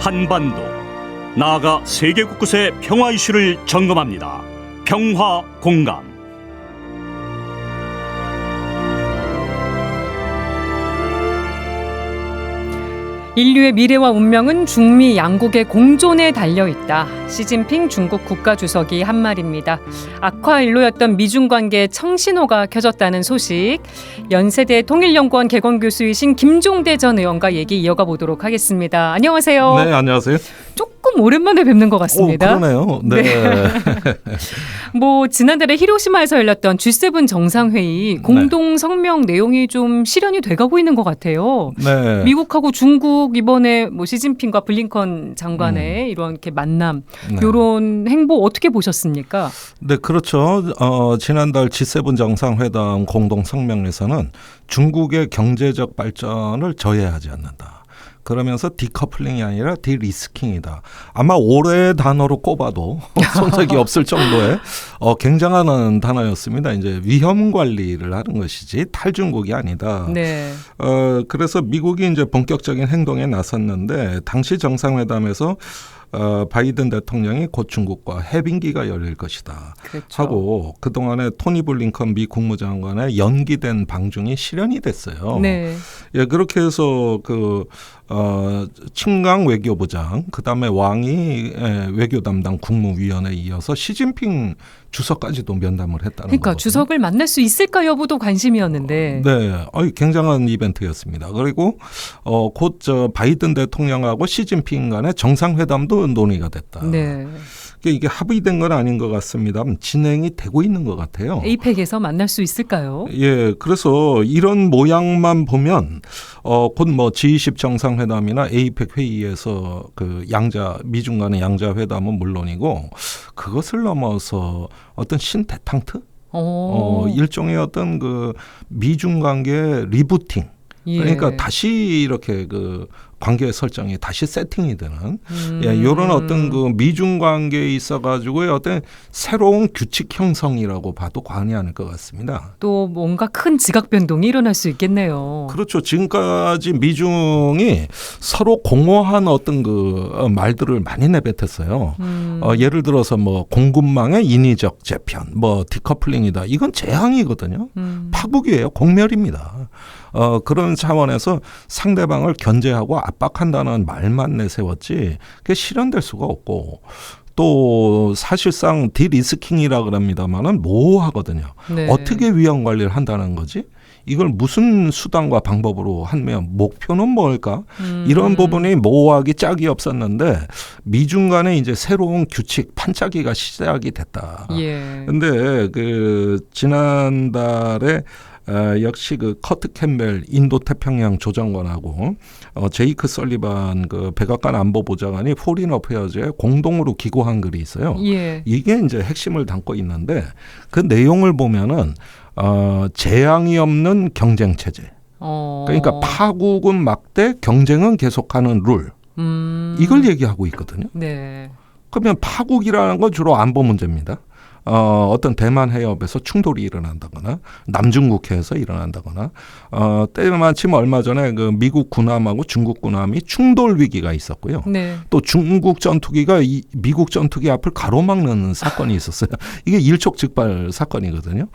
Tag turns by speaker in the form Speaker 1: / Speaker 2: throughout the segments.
Speaker 1: 한반도, 나아가 세계 곳곳의 평화 이슈를 점검합니다. 평화 공감.
Speaker 2: 인류의 미래와 운명은 중미 양국의 공존에 달려있다. 시진핑 중국 국가주석이 한 말입니다. 악화일로였던 미중 관계에 청신호가 켜졌다는 소식. 연세대 통일연구원 개건교수이신 김종대 전 의원과 얘기 이어가 보도록 하겠습니다. 안녕하세요.
Speaker 3: 네, 안녕하세요.
Speaker 2: 조금 오랜만에 뵙는 것 같습니다.
Speaker 3: 그러네요. 네.
Speaker 2: 지난달에 히로시마에서 열렸던 G7 정상회의 공동 성명 내용이 좀 실현이 돼가고 있는 것 같아요.
Speaker 3: 네.
Speaker 2: 미국하고 중국 이번에 시진핑과 블링컨 장관의 이런 이렇게 만남, 이런 행보 어떻게 보셨습니까?
Speaker 3: 네, 그렇죠. 지난달 G7 정상회담 공동 성명에서는 중국의 경제적 발전을 저해하지 않는다. 그러면서 디커플링이 아니라 디리스킹이다. 아마 올해의 단어로 꼽아도 손색이 없을 정도의 굉장한 단어였습니다. 이제 위험 관리를 하는 것이지 탈중국이 아니다.
Speaker 2: 네.
Speaker 3: 그래서 미국이 이제 본격적인 행동에 나섰는데 당시 정상회담에서 바이든 대통령이 곧 중국과 해빙기가 열릴 것이다.
Speaker 2: 그렇죠.
Speaker 3: 하고 그동안에 토니 블링컨 미 국무장관의 연기된 방중이 실현이 됐어요.
Speaker 2: 네.
Speaker 3: 예, 그렇게 해서 친강 외교부장, 그다음에 왕이 외교 담당 국무위원에 이어서 시진핑 주석까지도 면담을 했다는
Speaker 2: 그러니까
Speaker 3: 거거든요.
Speaker 2: 주석을 만날 수 있을까 여부도 관심이었는데.
Speaker 3: 네, 굉장한 이벤트였습니다. 그리고 곧 바이든 대통령하고 시진핑 간의 정상회담도 논의가 됐다.
Speaker 2: 네.
Speaker 3: 이게 합의된 건 아닌 것 같습니다. 진행이 되고 있는 것 같아요.
Speaker 2: 에이펙에서 만날 수 있을까요?
Speaker 3: 예, 그래서 이런 모양만 보면 곧 G20 정상회담이나 에이펙 회의에서 미중 간의 양자 회담은 물론이고 그것을 넘어서 어떤 신대탕트? 일종의 어떤 미중 관계 리부팅. 그러니까 다시 이렇게 관계 설정이 다시 세팅이 되는 이런 어떤 미중 관계에 있어가지고의 어떤 새로운 규칙 형성이라고 봐도 과언이 아닐 것 같습니다.
Speaker 2: 또 뭔가 큰 지각 변동이 일어날 수 있겠네요.
Speaker 3: 그렇죠. 지금까지 미중이 서로 공허한 어떤 말들을 많이 내뱉었어요. 예를 들어서 공급망의 인위적 재편, 디커플링이다. 이건 재앙이거든요. 파국이에요. 공멸입니다. 그런 차원에서 상대방을 견제하고 압박한다는 말만 내세웠지 그게 실현될 수가 없고 또 사실상 디리스킹이라 그럽니다만은 모호하거든요.
Speaker 2: 네.
Speaker 3: 어떻게 위험 관리를 한다는 거지? 이걸 무슨 수단과 방법으로 하면 목표는 뭘까? 이런 부분이 모호하기 짝이 없었는데 미중 간에 이제 새로운 규칙 판짜기가 시작이 됐다.
Speaker 2: 예.
Speaker 3: 근데 지난달에 역시 커트 캠벨 인도 태평양 조정관하고 제이크 설리반 백악관 안보보좌관이 포린 어페어즈에 공동으로 기고한 글이 있어요.
Speaker 2: 예.
Speaker 3: 이게 이제 핵심을 담고 있는데 그 내용을 보면은 재앙이 없는 경쟁 체제. 그러니까 파국은 막되 경쟁은 계속하는 룰. 이걸 얘기하고 있거든요.
Speaker 2: 네.
Speaker 3: 그러면 파국이라는 건 주로 안보 문제입니다. 어떤 대만 해협에서 충돌이 일어난다거나 남중국해에서 일어난다거나 때마침 얼마 전에 미국 군함하고 중국 군함이 충돌 위기가 있었고요.
Speaker 2: 네.
Speaker 3: 또 중국 전투기가 미국 전투기 앞을 가로막는 사건이 있었어요. 이게 일촉즉발 사건이거든요.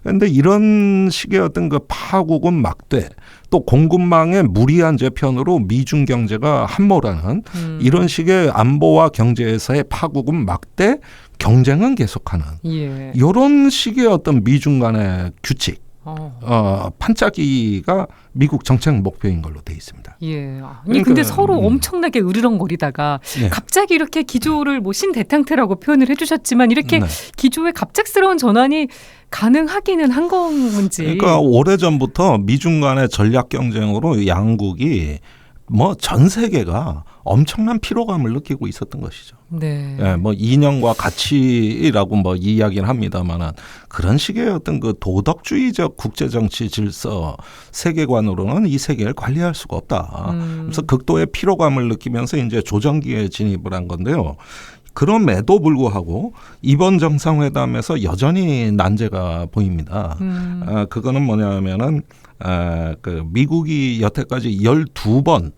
Speaker 3: 그런데 이런 식의 어떤 파국은 막되 또 공급망의 무리한 재편으로 미중 경제가 함몰하는 이런 식의 안보와 경제에서의 파국은 막되 경쟁은 계속하는 이런 식의 어떤 미중 간의 규칙, 판짜기가 미국 정책 목표인 걸로 돼 있습니다.
Speaker 2: 예. 아니 근데 서로 엄청나게 으르렁거리다가 갑자기 이렇게 기조를 신대탕트라고 표현을 해주셨지만 이렇게 기조의 갑작스러운 전환이 가능하기는 한 건지.
Speaker 3: 그러니까 오래전부터 미중 간의 전략 경쟁으로 양국이 전 세계가 엄청난 피로감을 느끼고 있었던 것이죠.
Speaker 2: 네.
Speaker 3: 예, 이념과 가치라고 이야기를 합니다만은 그런 식의 어떤 도덕주의적 국제정치 질서 세계관으로는 이 세계를 관리할 수가 없다. 그래서 극도의 피로감을 느끼면서 이제 조정기에 진입을 한 건데요. 그럼에도 불구하고 이번 정상회담에서 여전히 난제가 보입니다. 그거는 뭐냐면은 미국이 여태까지 12번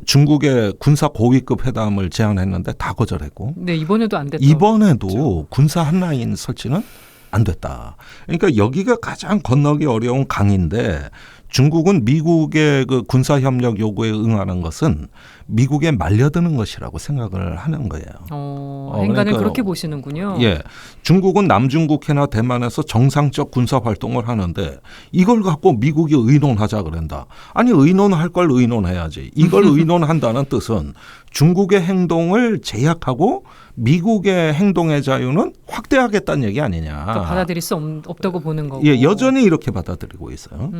Speaker 3: 중국의 군사 고위급 회담을 제안했는데 다 거절했고
Speaker 2: 네, 이번에도 안 됐죠.
Speaker 3: 이번에도 군사 한라인 설치는 안 됐다. 그러니까 여기가 가장 건너기 어려운 강인데 중국은 미국의 그 군사 협력 요구에 응하는 것은 미국에 말려드는 것이라고 생각을 하는 거예요.
Speaker 2: 행간을
Speaker 3: 그러니까,
Speaker 2: 그렇게 보시는군요.
Speaker 3: 예, 중국은 남중국해나 대만에서 정상적 군사 활동을 하는데 이걸 갖고 미국이 의논하자 그런다. 아니 의논할 걸 의논해야지. 이걸 의논한다는 뜻은 중국의 행동을 제약하고 미국의 행동의 자유는 확대하겠다는 얘기 아니냐.
Speaker 2: 그러니까 받아들일 수 없다고 보는 거고.
Speaker 3: 예, 여전히 이렇게 받아들이고 있어요.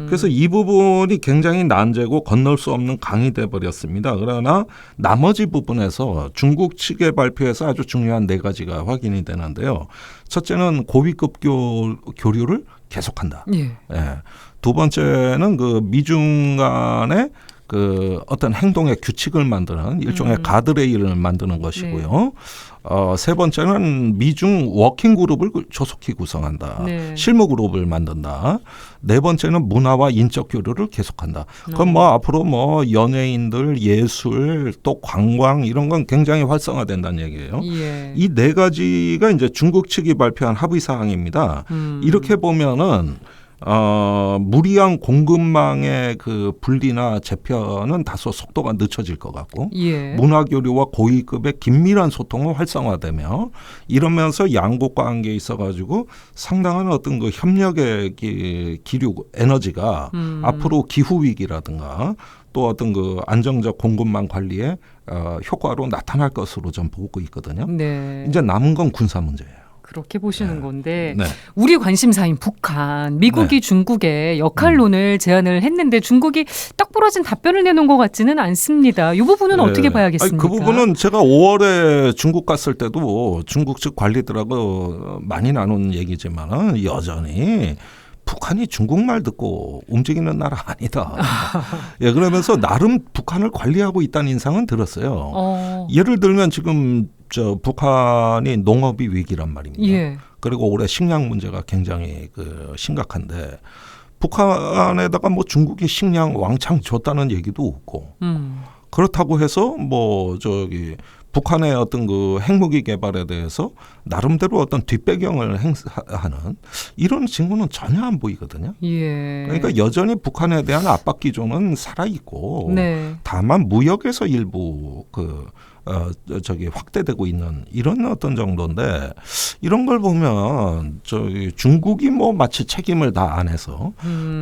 Speaker 3: 그래서 이 부분이 굉장히 난제고 건널 수 없는 강이 돼 버렸습니다. 그러나 나머지 부분에서 중국 측의 발표에서 아주 중요한 4가지가 확인이 되는데요. 첫째는 고위급 교류를 계속한다.
Speaker 2: 예.
Speaker 3: 예. 두 번째는 그 미중 간의 그 어떤 행동의 규칙을 만드는 일종의 가드레일을 만드는 것이고요. 세 번째는 미중 워킹 그룹을 조속히 구성한다.
Speaker 2: 네.
Speaker 3: 실무 그룹을 만든다. 네 번째는 문화와 인적 교류를 계속한다. 그럼 뭐 앞으로 뭐 연예인들, 예술, 또 관광 이런 건 굉장히 활성화된다는 얘기예요.
Speaker 2: 예.
Speaker 3: 이 4가지가 이제 중국 측이 발표한 합의 사항입니다. 이렇게 보면은 무리한 공급망의 그 분리나 재편은 다소 속도가 늦춰질 것 같고
Speaker 2: 예.
Speaker 3: 문화교류와 고위급의 긴밀한 소통은 활성화되며 이러면서 양국 관계에 있어가지고 상당한 어떤 그 협력의 기류 에너지가 앞으로 기후 위기라든가 또 어떤 그 안정적 공급망 관리에 효과로 나타날 것으로 좀 보고 있거든요.
Speaker 2: 네.
Speaker 3: 이제 남은 건 군사 문제예요.
Speaker 2: 그렇게 보시는 건데
Speaker 3: 네.
Speaker 2: 우리 관심사인 북한, 미국이
Speaker 3: 네.
Speaker 2: 중국에 역할론을 제안을 했는데 중국이 딱 부러진 답변을 내놓은 것 같지는 않습니다. 이 부분은 어떻게 봐야겠습니까?
Speaker 3: 그 부분은 제가 5월에 중국 갔을 때도 중국 측 관리들하고 많이 나눈 얘기지만 여전히 북한이 중국말 듣고 움직이는 나라 아니다. 예, 그러면서 나름 북한을 관리하고 있다는 인상은 들었어요. 예를 들면 지금 북한이 농업이 위기란 말입니다.
Speaker 2: 예.
Speaker 3: 그리고 올해 식량 문제가 굉장히 심각한데 북한에다가 뭐 중국이 식량 왕창 줬다는 얘기도 없고 그렇다고 해서 북한의 어떤 그 핵무기 개발에 대해서 나름대로 어떤 뒷배경을 행사하는 이런 징후는 전혀 안 보이거든요.
Speaker 2: 예.
Speaker 3: 그러니까 여전히 북한에 대한 압박 기조는 살아 있고
Speaker 2: 네.
Speaker 3: 다만 무역에서 일부 확대되고 있는 이런 어떤 정도인데 이런 걸 보면 중국이 뭐 마치 책임을 다 안 해서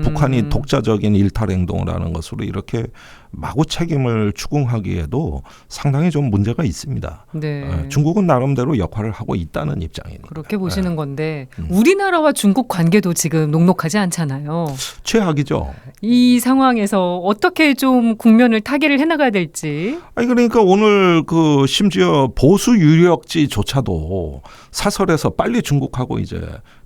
Speaker 3: 북한이 독자적인 일탈 행동을 하는 것으로 이렇게 마구 책임을 추궁하기에도 상당히 좀 문제가 있습니다.
Speaker 2: 네.
Speaker 3: 중국은 나름대로 역할을 하고 있다는 입장이니까.
Speaker 2: 그렇게 보시는 건데 우리나라와 중국 관계도 지금 녹록하지 않잖아요.
Speaker 3: 최악이죠.
Speaker 2: 이 상황에서 어떻게 좀 국면을 타개를 해나가야 될지.
Speaker 3: 아니 그러니까 오늘 심지어 보수 유력지조차도 사설에서 빨리 중국하고 이제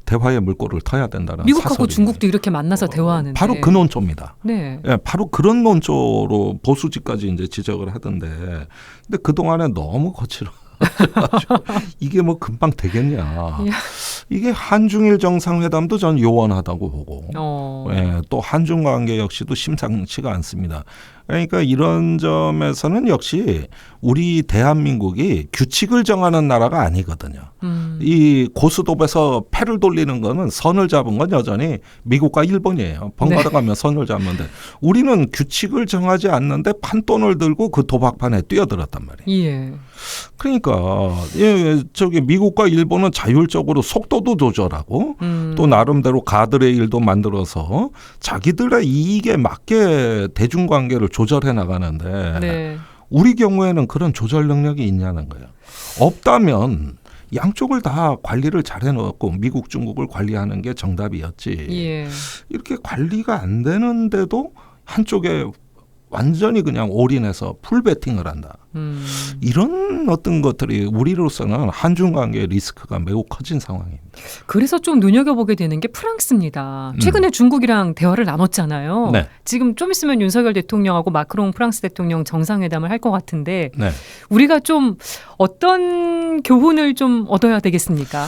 Speaker 3: 대화의 물꼬를 터야 된다는
Speaker 2: 미국하고
Speaker 3: 사설이
Speaker 2: 중국도 이렇게 만나서 대화하는데.
Speaker 3: 바로 그 논조입니다.
Speaker 2: 네.
Speaker 3: 예, 바로 그런 논조로 보수지까지 이제 지적을 하던데, 근데 그 동안에 너무 거칠어. 이게 뭐 금방 되겠냐. 이게 한중일 정상회담도 전 요원하다고 보고, 예, 또 한중 관계 역시도 심상치가 않습니다. 그러니까 이런 점에서는 역시 우리 대한민국이 규칙을 정하는 나라가 아니거든요. 이 고스톱에서 패를 돌리는 거는 선을 잡은 건 여전히 미국과 일본이에요. 번갈아 가며 선을 잡는데 우리는 규칙을 정하지 않는데 판돈을 들고 그 도박판에 뛰어들었단 말이에요.
Speaker 2: 예.
Speaker 3: 그러니까 미국과 일본은 자율적으로 속도도 조절하고 또 나름대로 가드레일도 만들어서 자기들의 이익에 맞게 대중관계를 조절해 나가는데
Speaker 2: 네.
Speaker 3: 우리 경우에는 그런 조절 능력이 있냐는 거예요. 없다면 양쪽을 다 관리를 잘 해놓고 미국, 중국을 관리하는 게 정답이었지.
Speaker 2: 예.
Speaker 3: 이렇게 관리가 안 되는데도 한쪽에 완전히 그냥 올인해서 풀배팅을 한다. 이런 어떤 것들이 우리로서는 한중 관계의 리스크가 매우 커진 상황입니다.
Speaker 2: 그래서 좀 눈여겨보게 되는 게 프랑스입니다. 최근에 중국이랑 대화를 나눴잖아요.
Speaker 3: 네.
Speaker 2: 지금 좀 있으면 윤석열 대통령하고 마크롱 프랑스 대통령 정상회담을 할 것 같은데
Speaker 3: 네.
Speaker 2: 우리가 좀 어떤 교훈을 좀 얻어야 되겠습니까?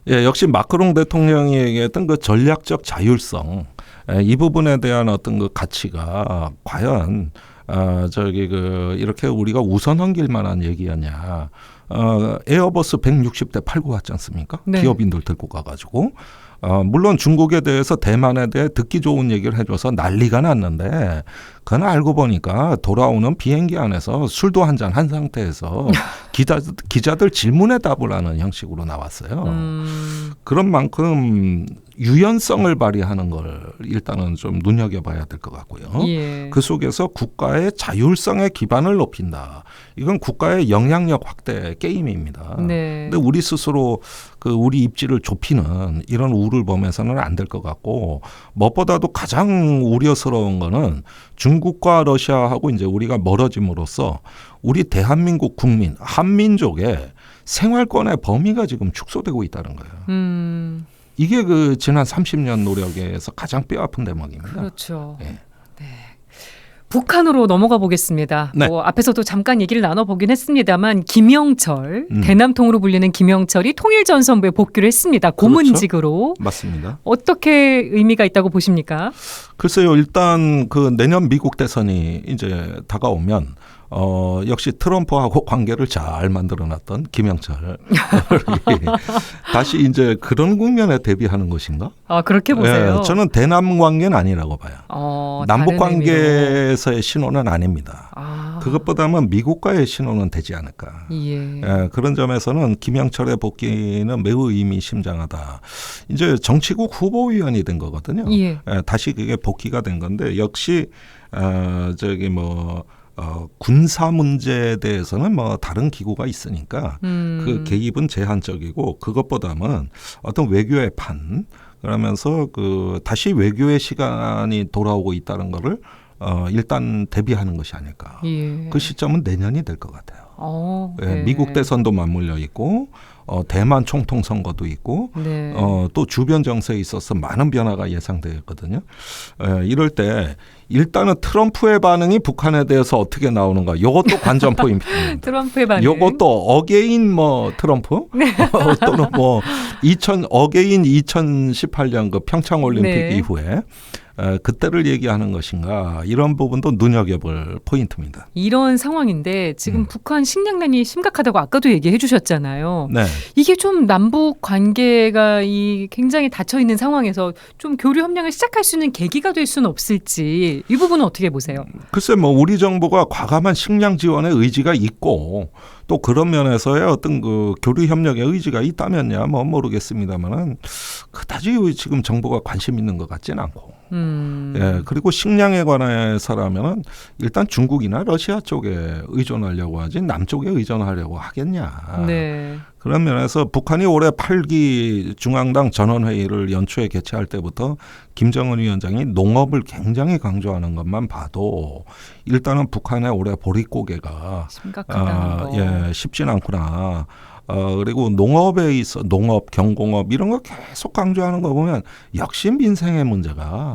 Speaker 3: 예, 역시 마크롱 대통령이 얘기했던 그 전략적 자율성, 이 부분에 대한 어떤 그 가치가 과연 이렇게 우리가 웃어 넘길 만한 얘기였냐. 에어버스 160대 팔고 왔지 않습니까?
Speaker 2: 네.
Speaker 3: 기업인들 들고 가가지고. 물론 중국에 대해서 대만에 대해 듣기 좋은 얘기를 해줘서 난리가 났는데 그건 알고 보니까 돌아오는 비행기 안에서 술도 한잔 한 상태에서 기자들 질문에 답을 하는 형식으로 나왔어요. 그런 만큼 유연성을 발휘하는 걸 일단은 좀 눈여겨봐야 될 것 같고요.
Speaker 2: 예.
Speaker 3: 그 속에서 국가의 자율성의 기반을 높인다. 이건 국가의 영향력 확대 게임입니다.
Speaker 2: 네.
Speaker 3: 근데 우리 스스로 우리 입지를 좁히는 이런 우를 범해서는 안 될 것 같고 무엇보다도 가장 우려스러운 거는 중국과 러시아하고 이제 우리가 멀어짐으로써 우리 대한민국 국민 한민족의 생활권의 범위가 지금 축소되고 있다는 거예요. 이게 지난 30년 노력에서 가장 뼈아픈 대목입니다.
Speaker 2: 그렇죠.
Speaker 3: 네.
Speaker 2: 네. 북한으로 넘어가 보겠습니다.
Speaker 3: 네.
Speaker 2: 앞에서도 잠깐 얘기를 나눠보긴 했습니다만 김영철, 대남통으로 불리는 김영철이 통일전선부에 복귀를 했습니다. 고문직으로.
Speaker 3: 맞습니다.
Speaker 2: 어떻게 의미가 있다고 보십니까?
Speaker 3: 글쎄요. 일단 내년 미국 대선이 이제 다가오면 역시 트럼프하고 관계를 잘 만들어놨던 김영철 다시 이제 그런 국면에 대비하는 것인가?
Speaker 2: 그렇게 보세요.
Speaker 3: 예, 저는 대남 관계는 아니라고 봐요. 남북 관계에서의 신호는 아닙니다. 그것보다는 미국과의 신호는 되지 않을까.
Speaker 2: 예.
Speaker 3: 그런 점에서는 김영철의 복귀는 매우 의미심장하다. 이제 정치국 후보위원이 된 거거든요.
Speaker 2: 예.
Speaker 3: 다시 그게 복귀가 된 건데 역시 군사 문제에 대해서는 다른 기구가 있으니까 그 개입은 제한적이고 그것보다는 어떤 외교의 판 그러면서 다시 외교의 시간이 돌아오고 있다는 거를 일단 대비하는 것이 아닐까.
Speaker 2: 예.
Speaker 3: 그 시점은 내년이 될 것 같아요.
Speaker 2: 네.
Speaker 3: 미국 대선도 맞물려 있고 대만 총통 선거도 있고
Speaker 2: 네.
Speaker 3: 또 주변 정세에 있어서 많은 변화가 예상되어 있거든요. 이럴 때 일단은 트럼프의 반응이 북한에 대해서 어떻게 나오는가 이것도 관전 포인트입니다.
Speaker 2: 트럼프의 반응.
Speaker 3: 이것도 어게인 트럼프 또는 어게인 2018년 그 평창 올림픽
Speaker 2: 네.
Speaker 3: 이후에 그때를 얘기하는 것인가 이런 부분도 눈여겨볼 포인트입니다.
Speaker 2: 이런 상황인데 지금 북한 식량난이 심각하다고 아까도 얘기해 주셨잖아요.
Speaker 3: 네.
Speaker 2: 이게 좀 남북 관계가 굉장히 닫혀 있는 상황에서 좀 교류 협력을 시작할 수 있는 계기가 될 수는 없을지 이 부분은 어떻게 보세요?
Speaker 3: 글쎄 우리 정부가 과감한 식량 지원의 의지가 있고 또 그런 면에서의 어떤 교류 협력의 의지가 있다면야 모르겠습니다만은 그다지 지금 정부가 관심 있는 것 같지는 않고. 예, 그리고 식량에 관해서라면은 일단 중국이나 러시아 쪽에 의존하려고 하지 남쪽에 의존하려고 하겠냐.
Speaker 2: 네.
Speaker 3: 그런 면에서 북한이 올해 8기 중앙당 전원회의를 연초에 개최할 때부터 김정은 위원장이 농업을 굉장히 강조하는 것만 봐도 일단은 북한의 올해 보릿고개가
Speaker 2: 심각하다는 거.
Speaker 3: 예, 쉽진 않구나. 그리고 농업에 있어 농업, 경공업 이런 거 계속 강조하는 거 보면 역시 민생의 문제가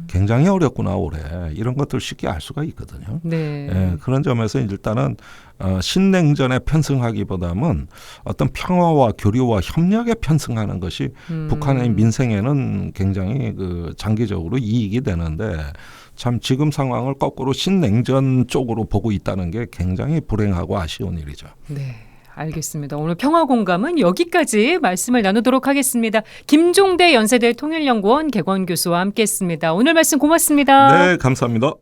Speaker 3: 굉장히 어렵구나 올해 이런 것들 쉽게 알 수가 있거든요.
Speaker 2: 네.
Speaker 3: 예, 그런 점에서 일단은 신냉전에 편승하기보다는 어떤 평화와 교류와 협력에 편승하는 것이 북한의 민생에는 굉장히 장기적으로 이익이 되는데 참 지금 상황을 거꾸로 신냉전 쪽으로 보고 있다는 게 굉장히 불행하고 아쉬운 일이죠.
Speaker 2: 네. 알겠습니다. 오늘 평화공감은 여기까지 말씀을 나누도록 하겠습니다. 김종대 연세대 통일연구원 개건교수와 함께했습니다. 오늘 말씀 고맙습니다.
Speaker 3: 네, 감사합니다.